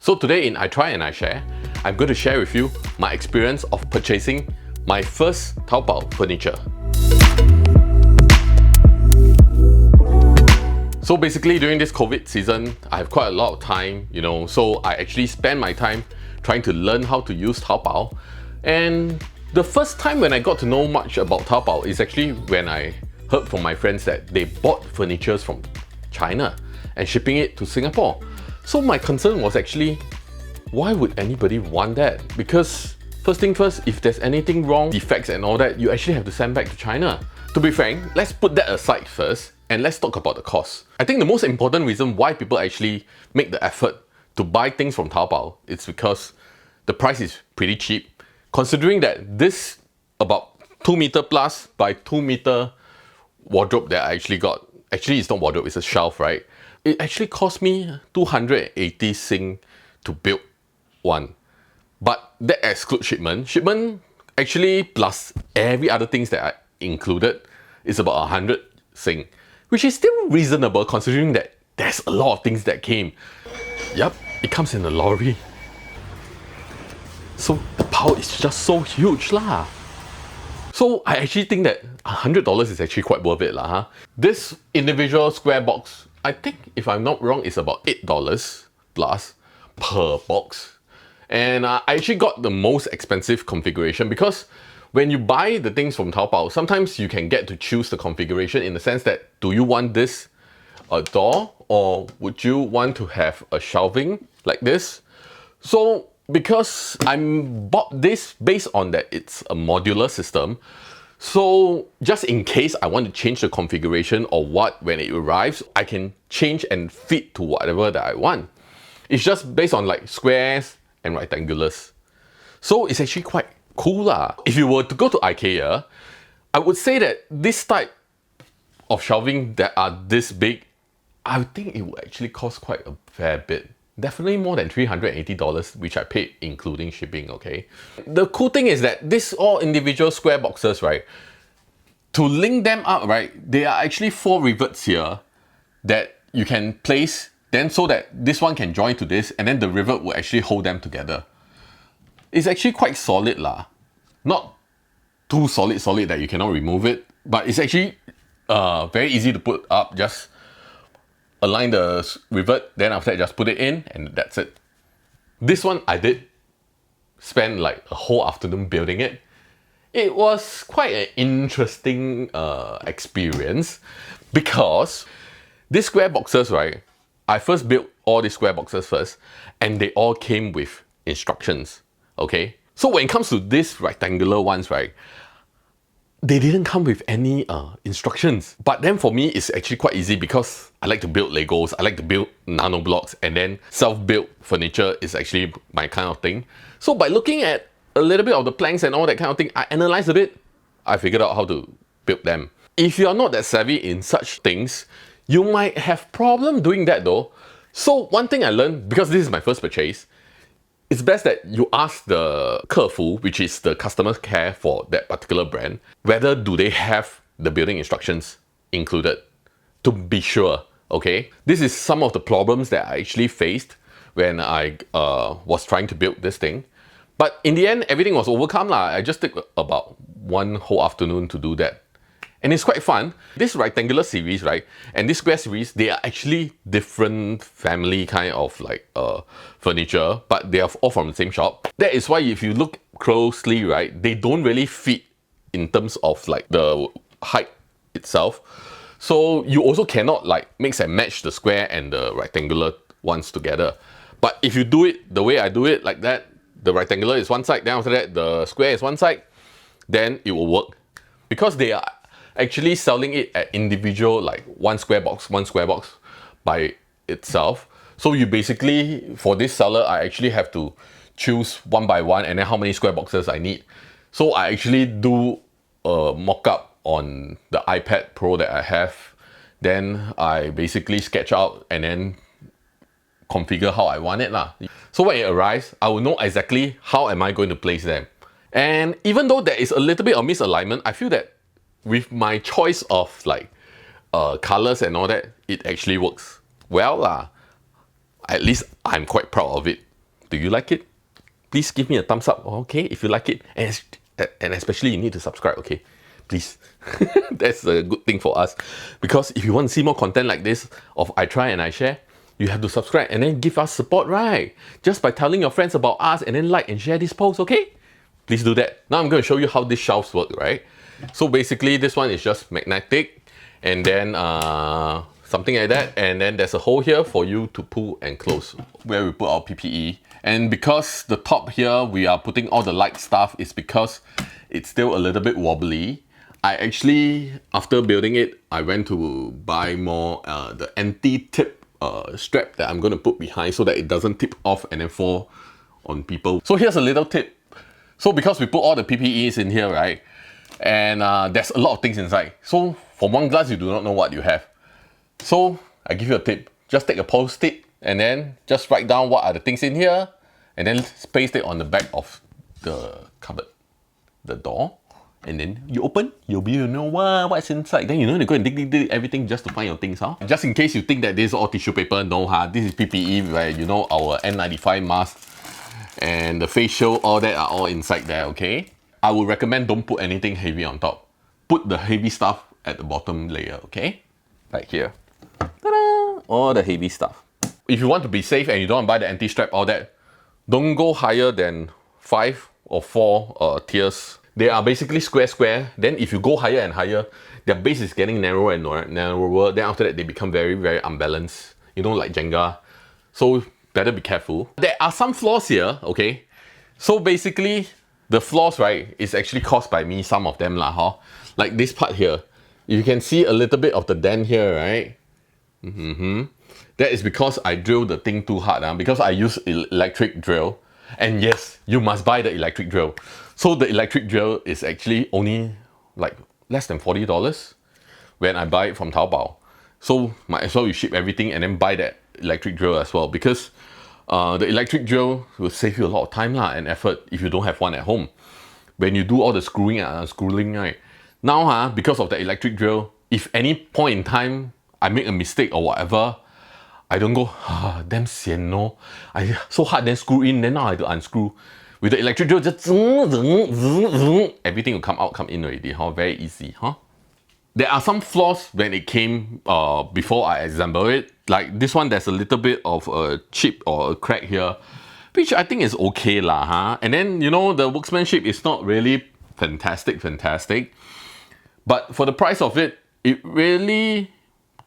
So today in I Try and I Share, I'm going to share with you my experience of purchasing my first Taobao furniture. So basically during this COVID season, I have quite a lot of time, so I actually spend my time trying to learn how to use Taobao. And the first time when I got to know much about Taobao is actually when I heard from my friends that they bought furniture from China and shipping it to Singapore. So my concern was actually, why would anybody want that? Because first thing first, if there's anything wrong, defects and all that, you actually have to send back to China. To be frank, let's put that aside first and let's talk about the cost. I think the most important reason why people actually make the effort to buy things from Taobao is because the price is pretty cheap. Considering that this about 2 meter plus by 2 meter wardrobe that I actually got, actually it's not wardrobe, it's a shelf, right? It actually cost me 280 Sing to build one. But that excludes shipment. Shipment actually plus every other things that I included is about 100 Sing, which is still reasonable considering that there's a lot of things that came. Yup, it comes in a lorry. So the power is just so huge lah. So I actually think that $100 is actually quite worth it lah. This individual square box, I think if I'm not wrong, is about $8 plus per box. And I actually got the most expensive configuration because when you buy the things from Taobao, sometimes you can get to choose the configuration in the sense that, do you want this a door or would you want to have a shelving like this? So because I bought this based on that it's a modular system, so just in case I want to change the configuration or what when it arrives, I can change and fit to whatever that I want. It's just based on like squares and rectangulars. So it's actually quite cool lah. If you were to go to IKEA, I would say that this type of shelving that are this big, I would think it would actually cost quite a fair bit. Definitely more than $380, which I paid including shipping, okay? The cool thing is that this all individual square boxes, right? To link them up, right? There are actually 4 rivets here that you can place then so that this one can join to this and then the rivet will actually hold them together. It's actually quite solid lah. Not too solid that you cannot remove it, but it's actually very easy to put up. Just align the rivet, then after that just put it in and that's it. This one I did spend like a whole afternoon building it. It was quite an interesting experience because these square boxes, right? I first built all these square boxes first and they all came with instructions, okay? So when it comes to these rectangular ones, right? They didn't come with any instructions. But then for me, it's actually quite easy because I like to build Legos, I like to build nano blocks, and then self-built furniture is actually my kind of thing. So by looking at a little bit of the planks and all that kind of thing, I analyzed a bit, I figured out how to build them. If you're not that savvy in such things, you might have problem doing that though. So one thing I learned, because this is my first purchase, it's best that you ask the 客服, which is the customer care for that particular brand, whether do they have the building instructions included, to be sure, okay? This is some of the problems that I actually faced when I was trying to build this thing. But in the end, everything was overcome lah. I just took about one whole afternoon to do that. And it's quite fun. This rectangular series, right, and this square series, they are actually different family kind of like furniture, but they are all from the same shop. That is why if you look closely, right, they don't really fit in terms of like the height itself. So you also cannot like mix and match the square and the rectangular ones together. But if you do it the way I do it, like that, the rectangular is one side, then after that the square is one side, then it will work. Because they are actually selling it at individual, like one square box by itself. So you basically, for this seller, I actually have to choose one by one and then how many square boxes I need. So I actually do a mock-up on the iPad Pro that I have. Then I basically sketch out and then configure how I want it lah. So when it arrives, I will know exactly how am I going to place them. And even though there is a little bit of misalignment, I feel that with my choice of like colors and all that, it actually works well lah. At least I'm quite proud of it. Do you like it? Please give me a thumbs up, okay, if you like it. And especially you need to subscribe, okay? Please. That's a good thing for us. Because if you want to see more content like this of I try and I share, you have to subscribe and then give us support, right? Just by telling your friends about us and then like and share this post, okay? Please do that. Now I'm going to show you how these shelves work, right? So basically this one is just magnetic and then something like that, and then there's a hole here for you to pull and close where we put our PPE. And because the top here we are putting all the light stuff is because it's still a little bit wobbly. I actually, after building it, I went to buy more the anti-tip strap that I'm going to put behind so that it doesn't tip off and then fall on people. So here's a little tip. So because we put all the PPEs in here, right, and there's a lot of things inside. So from one glass you do not know what you have. So I give you a tip. Just take a post-it and then just write down what are the things in here and then paste it on the back of the cupboard, the door. And then you open, you'll be able to know what's inside. Then you know to go and dig everything just to find your things, huh? Just in case you think that this is all tissue paper, no, huh? This is PPE, right? You know, our N95 mask and the face shield, all that are all inside there, okay? I would recommend don't put anything heavy on top. Put the heavy stuff at the bottom layer, okay? Like here. Ta-da! All the heavy stuff. If you want to be safe and you don't want to buy the anti-strap, all that, don't go higher than 5 or 4 tiers. They are basically square. Then if you go higher and higher, their base is getting narrower and narrower. Then after that, they become very, very unbalanced. You know, like Jenga. So better be careful. There are some flaws here, okay? So basically, the flaws, right, is actually caused by me, some of them lah, huh? Like this part here. You can see a little bit of the dent here, right? That is because I drilled the thing too hard, because I use electric drill. And yes, you must buy the electric drill. So the electric drill is actually only like less than $40 when I buy it from Taobao. So might as well you ship everything and then buy that electric drill as well, because the electric drill will save you a lot of time and effort if you don't have one at home. When you do all the screwing and unscrewing, right? Now, because of the electric drill, if any point in time I make a mistake or whatever, I don't go, damn sian, no. I so hard then screw in, then now I have to unscrew. With the electric drill, just everything will come in already, huh? Very easy, huh? There are some flaws when it came before I assemble it. Like this one, there's a little bit of a chip or a crack here, which I think is okay lah, huh? And then, you know, the workmanship is not really fantastic. But for the price of it, it really,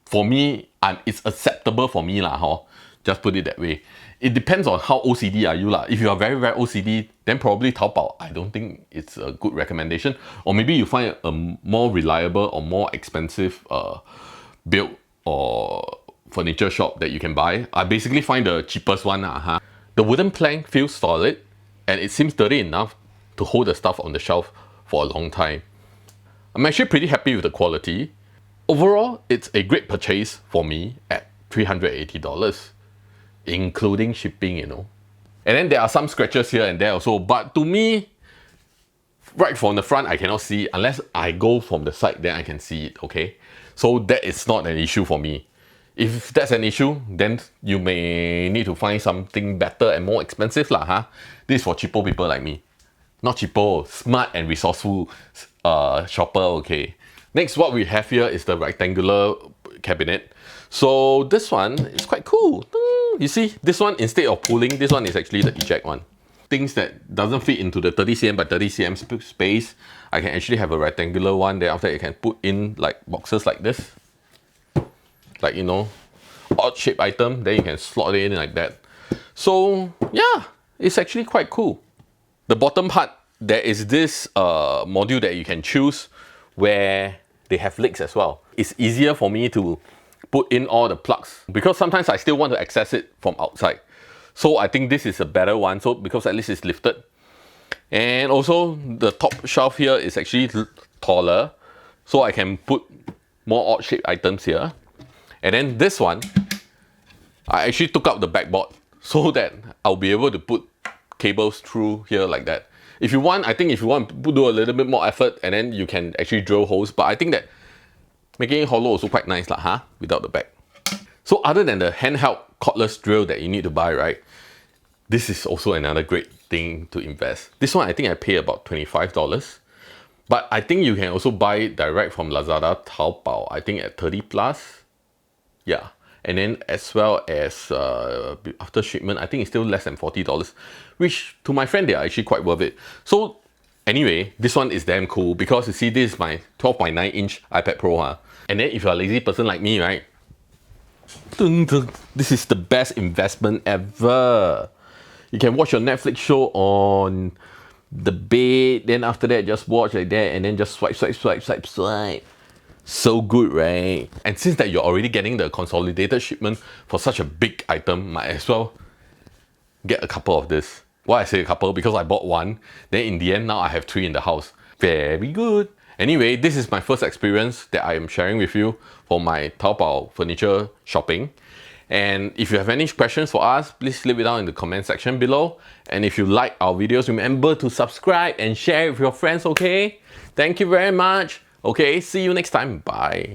for me, it's acceptable for me lah, huh? Just put it that way. It depends on how OCD are you lah. If you are very, very OCD, then probably Taobao, I don't think it's a good recommendation. Or maybe you find a more reliable or more expensive build or furniture shop that you can buy. I basically find the cheapest one. The wooden plank feels solid and it seems sturdy enough to hold the stuff on the shelf for a long time. I'm actually pretty happy with the quality. Overall, it's a great purchase for me at $380. Including shipping, you know. And then there are some scratches here and there also, but to me, right from the front I cannot see. Unless I go from the side, then I can see it, okay? So that is not an issue for me. If that's an issue, then you may need to find something better and more expensive lah, huh? This is for cheapo people like me. Not cheapo, smart and resourceful shopper, okay? Next, what we have here is the rectangular cabinet. So this one is quite cool. You see, this one, instead of pulling, this one is actually the eject one. Things that doesn't fit into the 30 cm by 30 cm space, I can actually have a rectangular one. Then after you can put in like boxes like this. Like, you know, odd shaped item, then you can slot it in like that. So yeah, it's actually quite cool. The bottom part, there is this module that you can choose where they have legs as well. It's easier for me to put in all the plugs because sometimes I still want to access it from outside. So I think this is a better one, so because at least it's lifted. And also the top shelf here is actually taller, so I can put more odd shaped items here. And then this one, I actually took out the backboard so that I'll be able to put cables through here like that. If you want, I think if you want to do a little bit more effort, and then you can actually drill holes, but I think that making it hollow also quite nice lah, huh? Without the back. So other than the handheld cordless drill that you need to buy, right? This is also another great thing to invest. This one, I think I pay about $25. But I think you can also buy it direct from Lazada, Taobao, I think at 30 plus. Yeah. And then as well as after shipment, I think it's still less than $40, which to my friend, they are actually quite worth it. So anyway, this one is damn cool because you see, this is my 12.9 inch iPad Pro. Huh? And then if you're a lazy person like me, right? This is the best investment ever. You can watch your Netflix show on the bed, then after that just watch like that, and then just swipe. So good, right? And since that you're already getting the consolidated shipment for such a big item, might as well get a couple of this. Why I say a couple? Because I bought one, then in the end now I have 3 in the house. Very good. Anyway, this is my first experience that I am sharing with you for my Taobao furniture shopping. And if you have any questions for us, please leave it down in the comment section below. And if you like our videos, remember to subscribe and share with your friends, okay? Thank you very much. Okay, see you next time. Bye.